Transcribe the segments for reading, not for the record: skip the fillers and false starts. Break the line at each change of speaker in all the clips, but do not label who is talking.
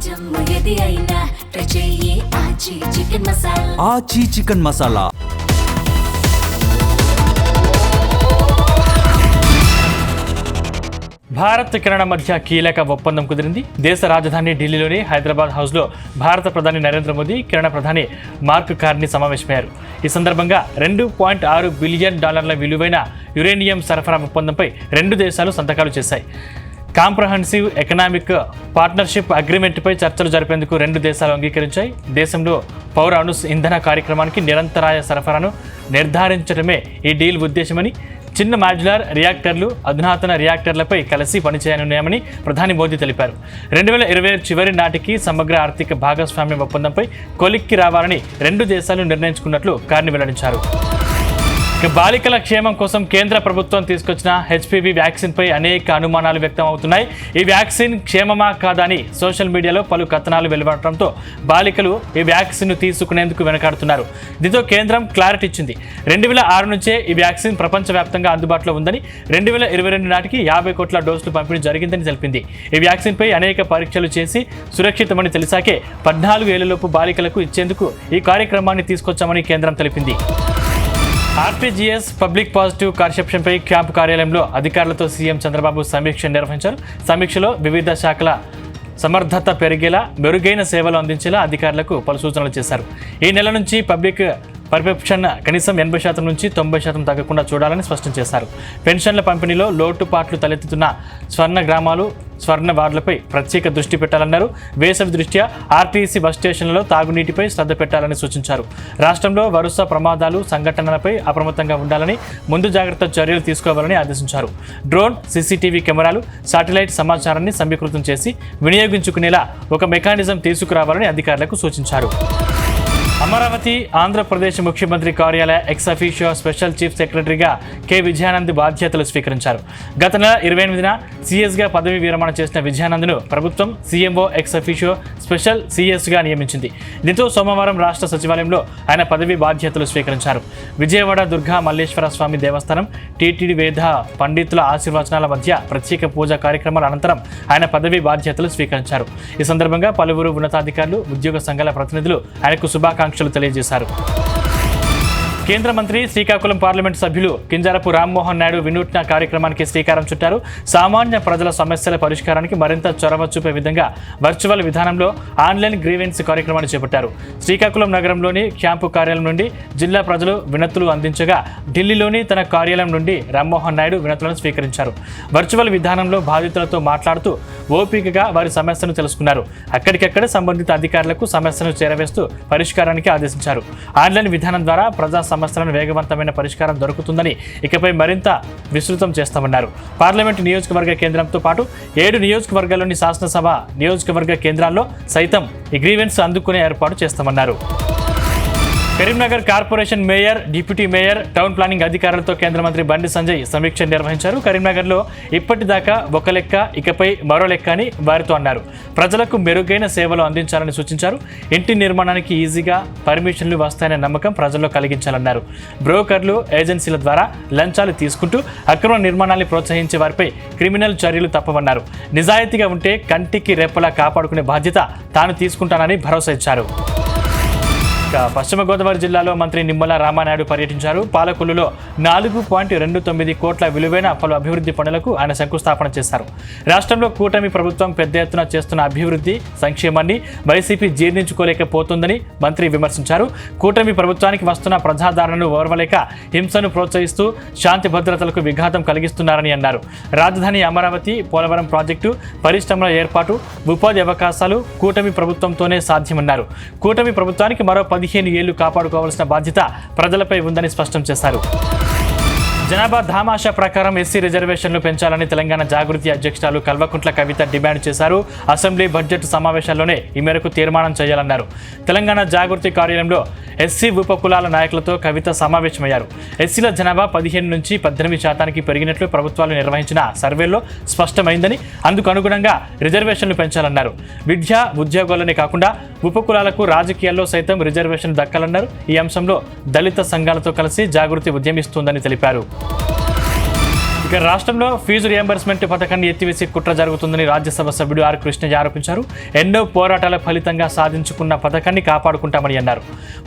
జమ్ము ఏది అయినా ట్రై చెయ్యి ఆచి చికెన్ మసాలా.
ఆచి చికెన్ మసాలా.
భారత్ కెనడా మధ్య కీలక ఒప్పందం కుదిరింది. దేశ రాజధాని ఢిల్లీలోని హైదరాబాద్ హౌస్లో భారత ప్రధాని నరేంద్ర మోదీ, కెనడా ప్రధాని మార్క్ కార్నీ సమావేశమయ్యారు. ఈ సందర్భంగా $2.6 బిలియన్ విలువైన యురేనియం సరఫరా ఒప్పందంపై రెండు దేశాలు సంతకాలు చేశాయి. కాంప్రహెన్సివ్ ఎకనామిక్ పార్ట్నర్షిప్ అగ్రిమెంట్పై చర్చలు జరిపేందుకు రెండు దేశాలు అంగీకరించాయి. దేశంలో పౌర అణు ఇంధన కార్యక్రమానికి నిరంతరాయ సరఫరాను నిర్ధారించడమే ఈ డీల్ ఉద్దేశమని, చిన్న మాడ్యులర్ రియాక్టర్లు, అధునాతన రియాక్టర్లపై కలిసి పనిచేయనున్నామని ప్రధాని మోదీ తెలిపారు. 2020 చివరి నాటికి సమగ్ర ఆర్థిక భాగస్వామ్య ఒప్పందంపై కొలిక్కి రావాలని రెండు దేశాలు నిర్ణయించుకున్నట్లు కార్నీ వెల్లడించారు. బాలికల క్షేమం కోసం కేంద్ర ప్రభుత్వం తీసుకొచ్చిన HPV వ్యాక్సిన్పై అనేక అనుమానాలు వ్యక్తం అవుతున్నాయి. ఈ వ్యాక్సిన్ క్షేమమా కాదా అని సోషల్ మీడియాలో పలు కథనాలు వెలువడటంతో బాలికలు ఈ వ్యాక్సిన్ను తీసుకునేందుకు వెనకాడుతున్నారు. దీంతో కేంద్రం క్లారిటీ ఇచ్చింది. 2006 నుంచే ఈ వ్యాక్సిన్ ప్రపంచవ్యాప్తంగా అందుబాటులో ఉందని, 2022 నాటికి 50 కోట్ల డోసులు పంపిణీ జరిగిందని తెలిపింది. ఈ వ్యాక్సిన్పై అనేక పరీక్షలు చేసి సురక్షితమని తెలిసాకే 14 ఏళ్లలోపు బాలికలకు ఇచ్చేందుకు ఈ కార్యక్రమాన్ని తీసుకొచ్చామని కేంద్రం తెలిపింది. RTGS పబ్లిక్ పాజిటివ్ కన్సెప్షన్పై క్యాంపు కార్యాలయంలో అధికారులతో సీఎం చంద్రబాబు సమీక్ష నిర్వహించారు. సమీక్షలో వివిధ శాఖల సమర్థత పెరిగేలా, మెరుగైన సేవలు అందించేలా అధికారులకు పలు సూచనలు చేశారు. ఈ నెల నుంచి పబ్లిక్ పర్సెప్షన్ కనీసం 80% నుంచి 90% తగ్గకుండా చూడాలని స్పష్టం చేశారు. పెన్షన్ల పంపిణీలో లోటుపాట్లు తలెత్తుతున్న స్వర్ణ గ్రామాలు, స్వర్ణ వార్డులపై ప్రత్యేక దృష్టి పెట్టాలన్నారు. వేసవి దృష్ట్యా ఆర్టీసీ బస్ స్టేషన్లలో తాగునీటిపై శ్రద్ధ పెట్టాలని సూచించారు. రాష్ట్రంలో వరుస ప్రమాదాలు, సంఘటనలపై అప్రమత్తంగా ఉండాలని, ముందు జాగ్రత్త చర్యలు తీసుకోవాలని ఆదేశించారు. డ్రోన్, CCTV కెమెరాలు, శాటిలైట్ సమాచారాన్ని సమీకృతం చేసి వినియోగించుకునేలా ఒక మెకానిజం తీసుకురావాలని అధికారులకు సూచించారు. అమరావతి ఆంధ్రప్రదేశ్ ముఖ్యమంత్రి కార్యాలయ ఎక్స్ అఫీషియో స్పెషల్ చీఫ్ సెక్రటరీగా కె విజయానంద్ బాధ్యతలు స్వీకరించారు. గత నెల 28న సిఎస్గా పదవి విరమణ చేసిన విజయానంద్ను ప్రభుత్వం CMO ఎక్స్ అఫీషియో స్పెషల్ CS-గా నియమించింది. దీంతో సోమవారం రాష్ట్ర సచివాలయంలో ఆయన పదవి బాధ్యతలు స్వీకరించారు. విజయవాడ దుర్గా మల్లేశ్వర స్వామి దేవస్థానం TTD వేద పండితుల ఆశీర్వచనాల మధ్య ప్రత్యేక పూజా కార్యక్రమాల అనంతరం ఆయన పదవి బాధ్యతలు స్వీకరించారు. ఈ సందర్భంగా పలువురు ఉన్నతాధికారులు, ఉద్యోగ సంఘాల ప్రతినిధులు ఆయనకు శుభాకాంక్షలు తెలియజేశారు. కేంద్ర మంత్రి, శ్రీకాకుళం పార్లమెంటు సభ్యులు కింజరాపు రామ్మోహన్ నాయుడు వినూత్న కార్యక్రమానికి శ్రీకారం చుట్టారు. సామాన్య ప్రజల సమస్యల పరిష్కారానికి మరింత చొరవ చూపే విధంగా వర్చువల్ విధానంలో ఆన్లైన్ గ్రీవెన్స్ కార్యక్రమాన్ని చేపట్టారు. శ్రీకాకుళం నగరంలోని క్యాంపు కార్యాలయం నుండి జిల్లా ప్రజలు వినతులు అందించగా, ఢిల్లీలోని తన కార్యాలయం నుండి రామ్మోహన్ నాయుడు వినతులను స్వీకరించారు. వర్చువల్ విధానంలో బాధితులతో మాట్లాడుతూ ఓపికగా వారి సమస్యను తెలుసుకున్నారు. అక్కడికక్కడ సంబంధిత అధికారులకు సమస్యను చేరవేస్తూ పరిష్కారానికి ఆదేశించారు. ఆన్లైన్ విధానం ద్వారా ప్రజా సమస్యలను వేగవంతమైన పరిష్కారం దొరుకుతుందని, ఇకపై మరింత విస్తృతం చేస్తామన్నారు. పార్లమెంటు నియోజకవర్గ కేంద్రంతో పాటు 7 నియోజకవర్గాల్లోని శాసనసభ నియోజకవర్గ కేంద్రాల్లో సైతం ఈ గ్రీవెన్స్ అందుకునే ఏర్పాటు చేస్తామన్నారు. Karimnagar corporation mayor, deputy mayor, town planning అధికారులతో కేంద్ర మంత్రి బండి సంజయ్ సమీక్ష నిర్వహించారు. కరీంనగర్లో ఇప్పటిదాకా ఒక లెక్క, ఇకపై మరో లెక్క అని వారితో అన్నారు. ప్రజలకు మెరుగైన సేవలు అందించాలని సూచించారు. ఇంటి నిర్మాణానికి ఈజీగా పర్మిషన్లు వస్తాయనే నమ్మకం ప్రజల్లో కలిగించాలన్నారు. బ్రోకర్లు, ఏజెన్సీల ద్వారా లంచాలు తీసుకుంటూ అక్రమ నిర్మాణాన్ని ప్రోత్సహించే వారిపై క్రిమినల్ చర్యలు తప్పవన్నారు. నిజాయితీగా ఉంటే కంటికి రెప్పలా కాపాడుకునే బాధ్యత తాను తీసుకుంటానని భరోసా ఇచ్చారు. పశ్చిమ గోదావరి జిల్లాలో మంత్రి నిమ్మల రామానాయుడు పర్యటించారు. పాలకొల్లులో 4.29 కోట్ల విలువైన పలు అభివృద్ధి పనులకు ఆయన శంకుస్థాపన చేశారు. రాష్ట్రంలో కూటమి ప్రభుత్వం పెద్ద ఎత్తున చేస్తున్న అభివృద్ధి సంక్షేమాన్ని వైసీపీ జీర్ణించుకోలేకపోతుందని మంత్రి విమర్శించారు. కూటమి ప్రభుత్వానికి వస్తున్న ప్రజాదరణను ఓర్వలేక హింసను ప్రోత్సహిస్తూ శాంతి భద్రతలకు విఘాతం కలిగిస్తున్నారని అన్నారు. రాజధాని అమరావతి, పోలవరం ప్రాజెక్టు, పరిశ్రమల ఏర్పాటు, ఉపాధి అవకాశాలు కూటమి ప్రభుత్వంతోనే సాధ్యమన్నారు. కూటమి ప్రభుత్వానికి మరో 15 ఏళ్లు కాపాడుకోవాల్సిన బాధ్యత ప్రజలపై ఉందని స్పష్టం చేశారు. జనాభా దామాషా ప్రకారం ఎస్సీ రిజర్వేషన్లు పెంచాలని తెలంగాణ జాగృతి అధ్యక్షురాలు కల్వకుంట్ల కవిత డిమాండ్ చేశారు. అసెంబ్లీ బడ్జెట్ సమావేశాల్లోనే ఈ మేరకు తీర్మానం చేయాలన్నారు. తెలంగాణ జాగృతి కార్యాలయంలో ఎస్సీ ఉపకులాల నాయకులతో కవిత సమావేశమయ్యారు. ఎస్సీల జనాభా 15 నుంచి 18% పెరిగినట్లు ప్రభుత్వాలు నిర్వహించిన సర్వేల్లో స్పష్టమైందని, అందుకు అనుగుణంగా రిజర్వేషన్లు పెంచాలన్నారు. విద్య, ఉద్యోగాలనే కాకుండా ఉపకులాలకు రాజకీయాల్లో సైతం రిజర్వేషన్ దక్కాలన్నారు. ఈ అంశంలో దళిత సంఘాలతో కలిసి జాగృతి ఉద్యమిస్తుందని తెలిపారు. ఇక రాష్ట్రంలో ఫీజు రియంబర్స్మెంట్ పథకాన్ని ఎత్తివేసే కుట్ర జరుగుతుందని రాజ్యసభ సభ్యుడు ఆర్ కృష్ణయ్య ఆరోపించారు. ఎన్నో పోరాటాల ఫలితంగా సాధించుకున్న పథకాన్ని కాపాడుకుంటామని అన్నారు.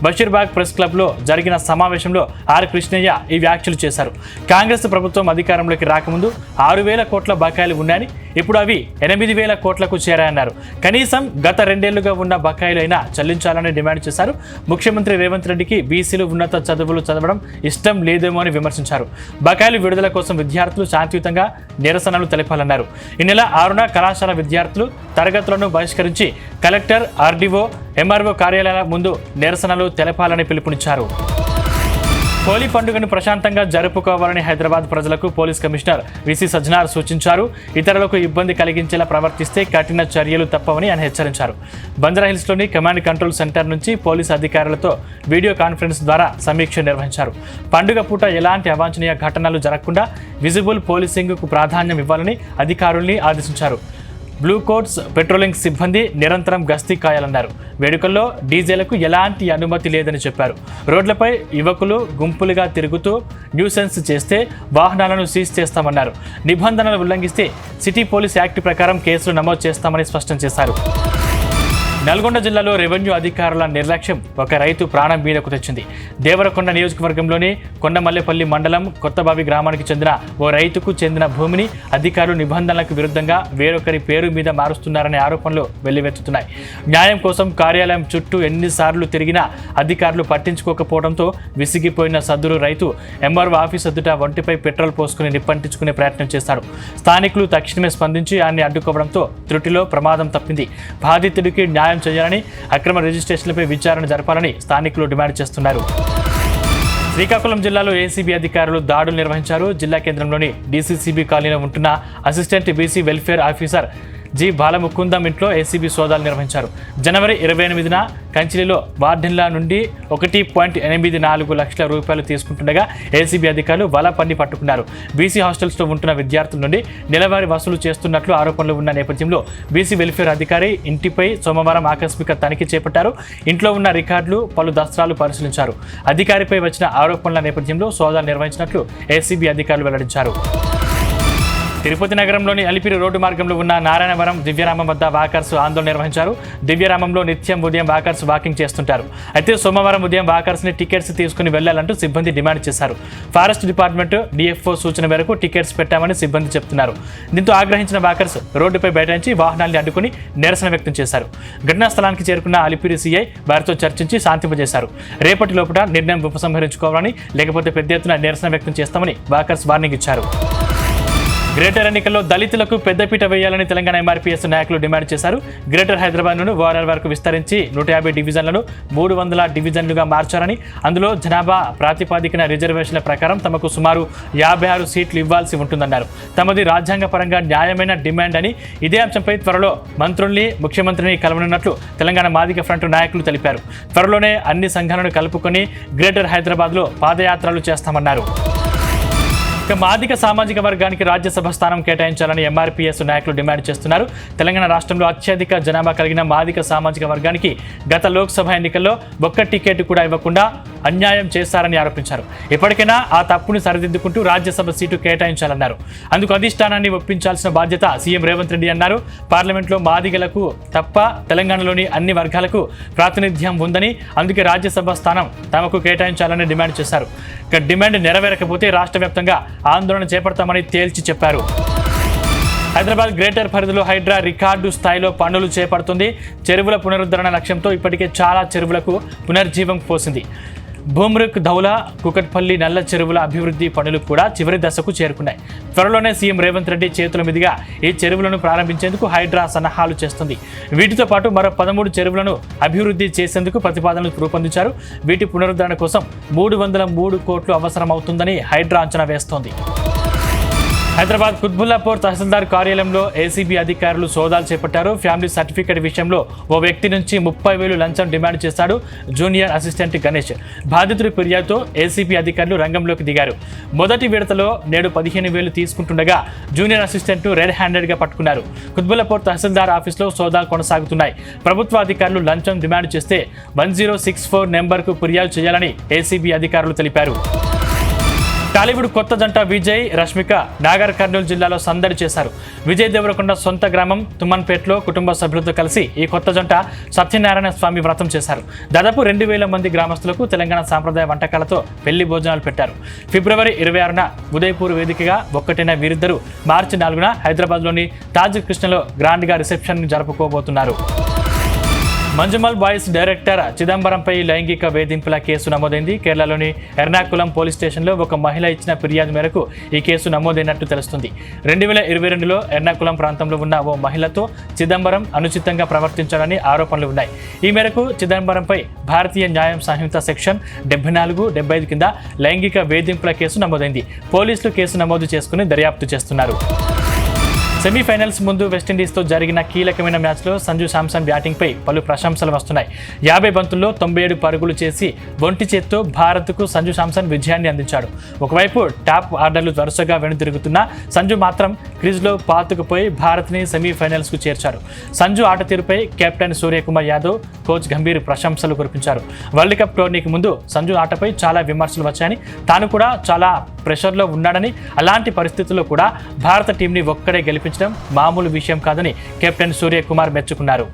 బషీర్బాగ్ ప్రెస్ క్లబ్లో జరిగిన సమావేశంలో ఆర్ కృష్ణయ్య ఈ వ్యాఖ్యలు చేశారు. కాంగ్రెస్ ప్రభుత్వం అధికారంలోకి రాకముందు 6,000 కోట్ల బకాయిలు ఉన్నాయని, ఇప్పుడు అవి 8,000 కోట్లకు చేరాయన్నారు. కనీసం గత 2 ఏళ్లుగా ఉన్న బకాయిలైనా చెల్లించాలని డిమాండ్ చేశారు. ముఖ్యమంత్రి రేవంత్ రెడ్డికి బీసీలు ఉన్నత చదువులు చదవడం ఇష్టం లేదేమో అని విమర్శించారు. బకాయిలు విడుదల కోసం విద్యార్థులు శాంతియుతంగా నిరసనలు తెలపాలన్నారు. ఈ నెల 6న కళాశాల విద్యార్థులు తరగతులను బహిష్కరించి కలెక్టర్, ఆర్డీఓ, ఎంఆర్ఓ కార్యాలయాల ముందు నిరసనలు తెలపాలని పిలుపునిచ్చారు. హోలీ పండుగను ప్రశాంతంగా జరుపుకోవాలని హైదరాబాద్ ప్రజలకు పోలీస్ కమిషనర్ విసి సజ్జనార్ సూచించారు. ఇతరులకు ఇబ్బంది కలిగించేలా ప్రవర్తిస్తే కఠిన చర్యలు తప్పవని ఆయన హెచ్చరించారు. బంజారాహిల్స్లోని కమాండ్ కంట్రోల్ సెంటర్ నుంచి పోలీసు అధికారులతో వీడియో కాన్ఫరెన్స్ ద్వారా సమీక్ష నిర్వహించారు. పండుగ పూట ఎలాంటి అవాంఛనీయ ఘటనలు జరగకుండా విజిబుల్ పోలీసింగ్కు ప్రాధాన్యం ఇవ్వాలని అధికారుల్ని ఆదేశించారు. బ్లూ కోట్స్, పెట్రోలింగ్ సిబ్బంది నిరంతరం గస్తీ కాయాలన్నారు. వేడుకల్లో డీజేలకు ఎలాంటి అనుమతి లేదని చెప్పారు. రోడ్లపై యువకులు గుంపులుగా తిరుగుతూ న్యూసెన్స్ చేస్తే వాహనాలను సీజ్ చేస్తామన్నారు. నిబంధనలు ఉల్లంఘిస్తే సిటీ పోలీస్ యాక్ట్ ప్రకారం కేసులు నమోదు చేస్తామని స్పష్టం చేశారు. నల్గొండ జిల్లాలో రెవెన్యూ అధికారుల నిర్లక్ష్యం ఒక రైతు ప్రాణం మీదకు తెచ్చింది. దేవరకొండ నియోజకవర్గంలోని కొండమల్లేపల్లి మండలం కొత్తబావి గ్రామానికి చెందిన ఓ రైతుకు చెందిన భూమిని అధికారులు నిబంధనలకు విరుద్ధంగా వేరొకరి పేరు మీద మారుస్తున్నారనే ఆరోపణలు వెల్లువెత్తుతున్నాయి. న్యాయం కోసం కార్యాలయం చుట్టూ ఎన్నిసార్లు తిరిగినా అధికారులు పట్టించుకోకపోవడంతో విసిగిపోయిన సద్దురు రైతు ఎంఆర్ఓ ఆఫీస్ ఎదుట ఒంటిపై పెట్రోల్ పోసుకుని నిప్పంటించుకునే ప్రయత్నం చేశాడు. స్థానికులు తక్షణమే స్పందించి ఆయన్ని అడ్డుకోవడంతో త్రుటిలో ప్రమాదం తప్పింది. బాధితుడికి న్యాయం చేయాలని, అక్రమ రిజిస్ట్రేషన్లపై విచారణ జరపాలని స్థానికులు డిమాండ్ చేస్తున్నారు. శ్రీకాకుళం జిల్లాలో ఏసీబీ అధికారులు దాడులు నిర్వహించారు. జిల్లా కేంద్రంలోని డీసీసీబీ కాలనీలో ఉంటున్న assistant BC welfare officer G Balamukundam ఇంట్లో ఏసీబీ సోదాలు నిర్వహించారు. జనవరి 28న కంచిలిలో వార్డెన్ల నుండి 1.84 లక్షల రూపాయలు తీసుకుంటుండగా ఏసీబీ అధికారులు వల పన్ని పట్టుకున్నారు. బీసీ హాస్టల్స్లో ఉంటున్న విద్యార్థుల నుండి నెలవారీ వసూలు చేస్తున్నట్లు ఆరోపణలు ఉన్న నేపథ్యంలో బీసీ వెల్ఫేర్ అధికారి ఇంటిపై సోమవారం ఆకస్మిక తనిఖీ చేపట్టారు. ఇంట్లో ఉన్న రికార్డులు, పలు దస్త్రాలు పరిశీలించారు. అధికారిపై వచ్చిన ఆరోపణల నేపథ్యంలో సోదాలు నిర్వహించినట్లు ఏసీబీ అధికారులు వెల్లడించారు. తిరుపతి నగరంలోని అలిపిరి రోడ్డు మార్గంలో ఉన్న నారాయణవరం దివ్యరామం వద్ద వాకర్స్ ఆందోళన నిర్వహించారు. దివ్యరామంలో నిత్యం ఉదయం వాకర్స్ వాకింగ్ చేస్తుంటారు. అయితే సోమవారం ఉదయం వాకర్స్ని టికెట్స్ తీసుకుని వెళ్లాలంటూ సిబ్బంది డిమాండ్ చేశారు. ఫారెస్ట్ డిపార్ట్మెంట్ డిఎఫ్ఓ సూచన మేరకు టికెట్స్ పెట్టామని సిబ్బంది చెప్తున్నారు. దీంతో ఆగ్రహించిన వాకర్స్ రోడ్డుపై బైఠాయించి వాహనాల్ని అడ్డుకుని నిరసన వ్యక్తం చేశారు. ఘటనా స్థలానికి చేరుకున్న అలిపిరి సీఐ వారితో చర్చించి శాంతింపజేశారు. రేపటి లోపల నిర్ణయం ఉపసంహరించుకోవాలని, లేకపోతే పెద్ద ఎత్తున నిరసన వ్యక్తం చేస్తామని వాకర్స్ వార్నింగ్ ఇచ్చారు. గ్రేటర్ ఎన్నికల్లో దళితులకు పెద్దపీట వేయాలని తెలంగాణ ఎంఆర్పీఎస్ నాయకులు డిమాండ్ చేశారు. గ్రేటర్ హైదరాబాద్ను ఓఆర్ఆర్ వరకు విస్తరించి 150 డివిజన్లను 300 డివిజన్లుగా మార్చారని, అందులో జనాభా ప్రాతిపాదికన రిజర్వేషన్ల ప్రకారం తమకు సుమారు 56 సీట్లు ఇవ్వాల్సి ఉంటుందన్నారు. తమది రాజ్యాంగపరంగా న్యాయమైన డిమాండ్ అని, ఇదే అంశంపై త్వరలో మంత్రుల్ని, ముఖ్యమంత్రిని కలవనున్నట్లు తెలంగాణ మాదిగ ఫ్రంట్ నాయకులు తెలిపారు. త్వరలోనే అన్ని సంఘాలను కలుపుకొని గ్రేటర్ హైదరాబాద్లో పాదయాత్రలు చేస్తామన్నారు. మాదిగ సామాజిక వర్గానికి రాజ్యసభ స్థానం కేటాయించాలని ఎంఆర్పీఎస్ నాయకులు డిమాండ్ చేస్తున్నారు. తెలంగాణ రాష్ట్రంలో అత్యధిక జనాభా కలిగిన మాదిగ సామాజిక వర్గానికి గత లోక్సభ ఎన్నికల్లో ఒక్క టికెట్ కూడా ఇవ్వకుండా అన్యాయం చేశారని ఆరోపించారు. ఇప్పటికైనా ఆ తప్పుని సరిదిద్దుకుంటూ రాజ్యసభ సీటు కేటాయించాలన్నారు. అందుకు అధిష్టానాన్ని ఒప్పించాల్సిన బాధ్యత సీఎం రేవంత్ రెడ్డి అన్నారు. పార్లమెంట్లో మాదిగలకు తప్ప తెలంగాణలోని అన్ని వర్గాలకు ప్రాతినిధ్యం ఉందని, అందుకే రాజ్యసభ స్థానం తమకు కేటాయించాలని డిమాండ్ చేశారు. ఇక డిమాండ్ నెరవేరకపోతే రాష్ట్ర వ్యాప్తంగా ఆందోళన చేపడతామని తేల్చి చెప్పారు. హైదరాబాద్ గ్రేటర్ పరిధిలో హైడ్రా రికార్డు స్థాయిలో పనులు చేపడుతుంది. చెరువుల పునరుద్ధరణ లక్ష్యంతో ఇప్పటికే చాలా చెరువులకు పునర్జీవం పోసింది. భూమ్రుక్, ధౌలా, కుకట్పల్లి, నల్ల చెరువుల అభివృద్ధి పనులు కూడా చివరి దశకు చేరుకున్నాయి. త్వరలోనే సీఎం రేవంత్ రెడ్డి చేతుల మీదుగా ఈ చెరువులను ప్రారంభించేందుకు హైడ్రా సన్నాహాలు చేస్తుంది. వీటితో పాటు మరో 13 చెరువులను అభివృద్ధి చేసేందుకు ప్రతిపాదనలు రూపొందించారు. వీటి పునరుద్ధరణ కోసం 303 కోట్లు అవసరమవుతుందని హైడ్రా అంచనా వేస్తోంది. హైదరాబాద్ కుత్బుల్లాపూర్ తహసీల్దార్ కార్యాలయంలో ఏసీబీ అధికారులు సోదాలు చేపట్టారు. ఫ్యామిలీ సర్టిఫికేట్ విషయంలో ఓ వ్యక్తి నుంచి 30,000 లంచం డిమాండ్ చేశాడు జూనియర్ అసిస్టెంట్ గణేష్. బాధితుడి ఫిర్యాదుతో ఏసీబీ అధికారులు రంగంలోకి దిగారు. మొదటి విడతలో నేడు 15,000 తీసుకుంటుండగా జూనియర్ అసిస్టెంట్ను రెడ్ హ్యాండెడ్గా పట్టుకున్నారు. కుత్బుల్లాపూర్ తహసీల్దార్ ఆఫీస్లో సోదాలు కొనసాగుతున్నాయి. ప్రభుత్వ అధికారులు లంచం డిమాండ్ చేస్తే 1064 నెంబర్కు ఫిర్యాదు చేయాలని ఏసీబీ అధికారులు తెలిపారు. టాలీవుడ్ కొత్త జంట విజయ్ రష్మిక నాగర్ కర్నూలు జిల్లాలో సందడి చేశారు. విజయ్ దేవరకొండ సొంత గ్రామం తుమ్మన్పేటలో కుటుంబ సభ్యులతో కలిసి ఈ కొత్త జంట సత్యనారాయణ స్వామి వ్రతం చేశారు. దాదాపు 2000 మంది గ్రామస్తులకు తెలంగాణ సాంప్రదాయ వంటకాలతో పెళ్లి భోజనాలు పెట్టారు. ఫిబ్రవరి 26న ఉదయపూర్ వేదికగా ఒక్కటైన వీరిద్దరూ మార్చి 4న హైదరాబాద్లోని తాజ్ కృష్ణలో గ్రాండ్గా రిసెప్షన్ జరుపుకోబోతున్నారు. మంజుమల్ బాయ్స్ డైరెక్టర్ చిదంబరంపై లైంగిక వేధింపుల కేసు నమోదైంది. కేరళలోని ఎర్నాకులం పోలీస్ స్టేషన్లో ఒక మహిళ ఇచ్చిన ఫిర్యాదు మేరకు ఈ కేసు నమోదైనట్టు తెలుస్తుంది. 2022లో ఎర్నాకులం ప్రాంతంలో ఉన్న ఓ మహిళతో చిదంబరం అనుచితంగా ప్రవర్తించాడని ఆరోపణలు ఉన్నాయి. ఈ మేరకు చిదంబరంపై భారతీయ న్యాయం సంహిత సెక్షన్ 74, 75 కింద లైంగిక వేధింపుల కేసు నమోదైంది. పోలీసులు కేసు నమోదు చేసుకుని దర్యాప్తు చేస్తున్నారు. సెమీఫైనల్స్ ముందు వెస్టిండీస్తో జరిగిన కీలకమైన మ్యాచ్లో సంజు శాంసన్ బ్యాటింగ్పై పలు ప్రశంసలు వస్తున్నాయి. 50 బంతుల్లో 97 పరుగులు చేసి ఒంటి చేత్తో భారత్కు సంజు శాంసన్ విజయాన్ని అందించాడు. ఒకవైపు టాప్ ఆర్డర్లు వరుసగా వెనుదిరుగుతున్న సంజు మాత్రం క్రీజ్లో పాతుకుపోయి భారత్ని సెమీఫైనల్స్కు చేర్చారు. సంజు ఆట తీరుపై కెప్టెన్ సూర్యకుమార్ యాదవ్, కోచ్ గంభీర్ ప్రశంసలు కురిపించారు. వరల్డ్ కప్ టోర్నీకి ముందు సంజు ఆటపై చాలా విమర్శలు వచ్చాయని, తాను కూడా చాలా ప్రెషర్లో ఉన్నాడని, అలాంటి పరిస్థితుల్లో కూడా భారత టీంని ఒక్కడే గెలిపించడం మామూలు విషయం కాదని కెప్టెన్ సూర్యకుమార్ మెచ్చుకున్నారు.